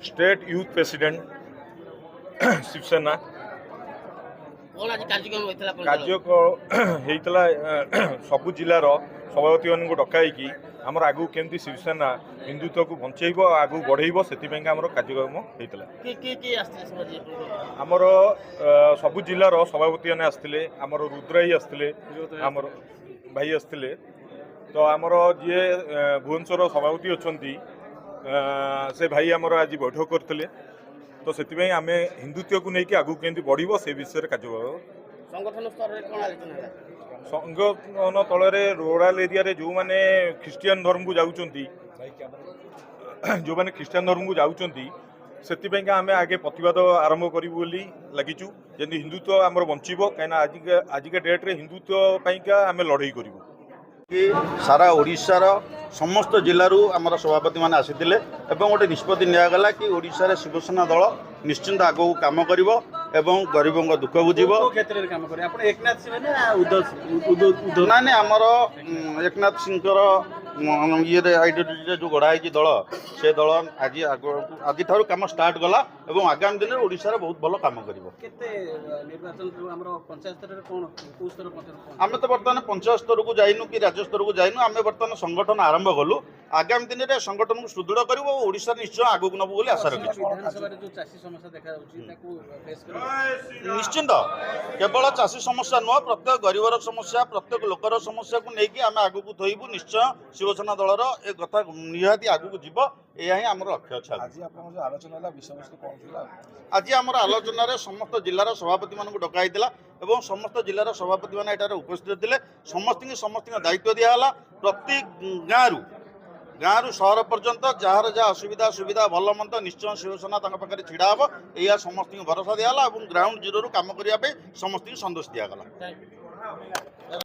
State youth president Shiv Sena कौन आज कार्यक्रम होइतला होता सबु जिलार सभापति मान डकाई आमर आगू केमती शिवसेना हिंदुत्व को बंचेब आगू बढ़ेब से आम कार्यक्रम होता आमर सबु जिलार सभापति मैंने आसते आमर रुद्राई आसते आमर भाई आसते तो आमर जी भुवनेश्वर सभापति अच्छा से भाई आमर आज बैठक करते तो से आम हिंदुत्व को लेकिन आगू केमती बढ़ से विषय कार्य संगठन स्तर रे कोन आलोचना है संगठन तल रूराल एरिया रे जो माने ख्रिस्टियन धर्म को जाउचंती जो माने ख्रिस्टियन धर्म को जाउचंती से आम आगे प्रतिवाद आरंभ करूँ बोली लगिचु जमी हिंदुत्व आमर बंचब कहीं आजिका डेट्रे हिंदुत्व आम लड़ाई करूँ कि सारा ओडिशार समस्त जिलूर आमर सभापति मैंने आसी गोटे निष्पत्ति निगला कि ओडिशा शिवसेना दल निश्चिंत आग कम कर गरीबों दुख बुझब ना आमर एकनाथ सिंह ये आइडियोलॉजी जो गढ़ाई दल से दल आज आज कम स्टार्ट गला और आगामी दिन में ओडिशा बहुत भल कम कर आम तो बर्तमान पंचायत स्तर को जाइनु कि राज्य स्तर को जाइनु आम बर्तमान संगठन आरंभ कलु आगामी दिन में संगठन को सुदृढ़ कर ओडिशा निश्चय आगक नब बोली आशा रखी निश्चिंत केवल चाषी समस्या नुह प्रत्येक गरीबर समस्या प्रत्येक लोकर समस्या को लेकिन आम आगक थोबू निश्चय शिवसेना दलर ए कथा निहाती आगक जीव यह आम लक्ष्य अच्छे आज आम आलोचन समस्त जिलार सभापति मान डकाई और समस्त जिलार सभापति मैंने यहाँ उपस्थित थे समस्त दायित्व दिहला प्रति गाँव सहर पर्यंत जार जहाँ असुविधा सुविधा भल मंद निश्चय शिवसेना पाखे छिड़ा हम यह समस्त भरोसा दिहला और ग्राउंड जीरो कम करने समस्त संदेश दिगला।